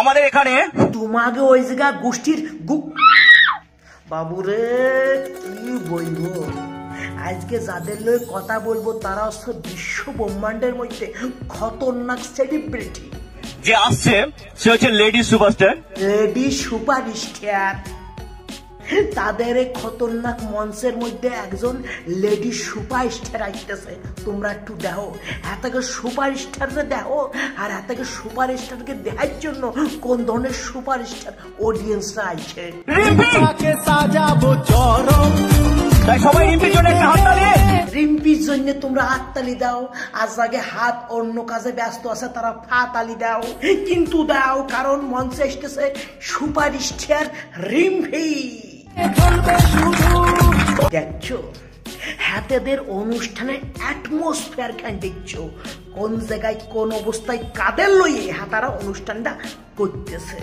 আমাদের এখানে তোমাকে ওই জায়গা গোষ্ঠীর বাবুরে কি বলবো, আজকে যাদের লয়ে কথা বলবো তারা হচ্ছে বিশ্ব ব্রহ্মাণ্ডের মধ্যে খতরনাক সেলিব্রিটি। যে আসছে সে হচ্ছে লেডি সুপারস্টার। লেডি সুপারস্টার, তাদের এই খতরনাক মঞ্চের মধ্যে একজন লেডি সুপারস্টার আসতেছে। তোমরা একটু দেখো, এতকে সুপারস্টারকে দেখো, আর এতকে সুপারস্টারকে দেখার জন্য কোন ধরনের সুপারস্টার অডিয়েন্সরা আছে। তাই সবাই রিম্পির জন্য একটা হাততালি। রিম্পির জন্য তোমরা হাততালি দাও, আজ আগে হাত অন্য কাজে ব্যস্ত আছে তারা ফাতালি দাও, কিন্তু দাও কারণ মঞ্চে আসতেছে সুপারস্টার রিম্পি। দেখছো হাতেদের অনুষ্ঠানের অ্যাটমসফিয়ার খান, দেখছো কোন জায়গায় কোন অবস্থায় কাদের লইয়ে হাতারা অনুষ্ঠানটা করতেছে।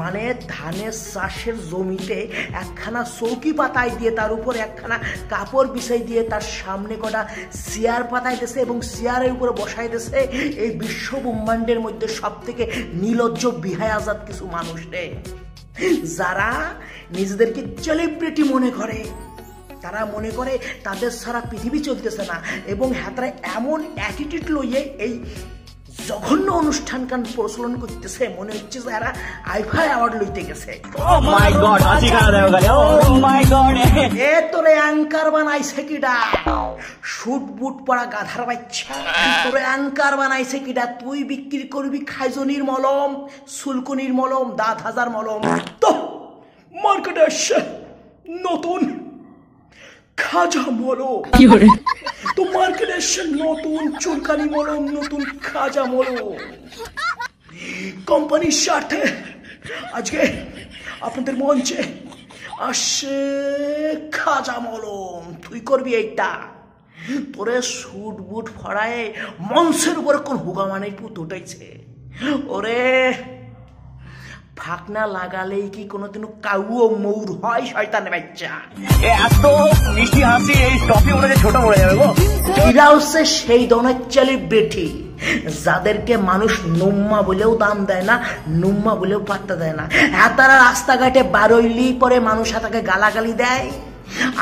মানে ধানের চাষের জমিতে একখানা চৌকি পাতায় দিয়ে তার উপর একখানা কাপড় বিছাই দিয়ে তার সামনে কটা চেয়ার পাতাই দিয়েছে এবং চেয়ারের উপরে বসাই দিয়েছে এই বিশ্ব ব্রহ্মাণ্ডের মধ্যে সব থেকে নির্লজ্জ বিহায় আজাদ কিছু মানুষ রে, যারা নিজেদেরকে সেলিব্রিটি মনে করে। তারা মনে করে তাদের সারা পৃথিবী চলতেছে না, এবং তারা এমন অ্যাটিটিউড লইয়ে এই জঘন্য অনুষ্ঠান কান প্রচলন করতেছে, মনে হচ্ছে যে এরা আইফা অ্যাওয়ার্ড লইতে গেছে। ও মাই গড, হাসি গানা দেও গেল। ও মাই গড, এ তোরে অ্যাঙ্কার বানাইছে কিডা? শুট বুট পরা গাধার বাচ্চা, তোরে অ্যাঙ্কার বানাইছে কিডা? তুই বিক্রি করবি খাইজনির মলম, সুলকুনির মলম, দাঁত হাজার মলম। তো মার্কেটে আসছে নতুন খাজা মলম, তো মার্কেটে আসছে নতুন চুলকানি মলম, নতুন খাজা মলম। কোম্পানির স্বার্থে আজকে আপনাদের মঞ্চে আসছে খাজা মলম। তুই করবি এইটা, তোরে সুট বুট ফড়ায় মঞ্চের উপরে কোন হুগামানের পুত উঠেছে। ওরে ফাঁকনা লাগালেই কি কোনোদিন কাউও মৌর হয় শয়তানের বাচ্চা? এত মিষ্টি হাসি এই টপি উড়ে ছোট পড়ে যাবে গো। এরা হচ্ছে সেই ধরনের সেলিব্রিটি যাদেরকে মানুষ নুম্মা বলেও দাম দেয় না, নুম্মা বলেও পাত্তা দেয় না। তারা রাস্তাঘাটে বারইলি পরে মানুষ তাকে গালাগালি দেয়,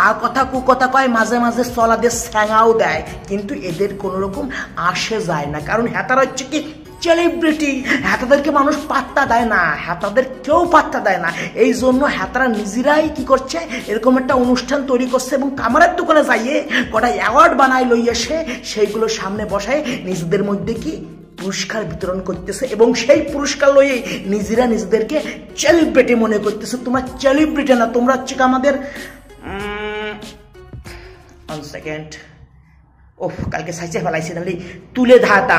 আর কথা কুকথা কয়, মাঝে মাঝে চলাদের স্যাঙাও দেয়, কিন্তু এদের কোন রকম আসে যায় না, কারণ হেতারা হচ্ছে কি সেলিব্রিটি। হেতাদেরকে মানুষ পাত্তা দেয় না, হেতাদের কেউ পাত্তা দেয় না। এই জন্য হেতারা নিজেরাই কি করছে, এরকম একটা অনুষ্ঠান তৈরি করছে এবং কামারের দোকানে যাইয়ে কটা অ্যাওয়ার্ড বানায় লই এসে সেইগুলো সামনে বসায় নিজেদের মধ্যে কি পুরস্কার বিতরণ করতেছে, এবং সেই পুরস্কার লইয়ে নিজেরা নিজেদেরকে সেলিব্রিটি মনে করতেছে। তোমরা সেলিব্রিটি না, তোমরা হচ্ছে আমাদের সেকেন্ড কালকে সাইচে ফেলাইছে তুলে ধাতা।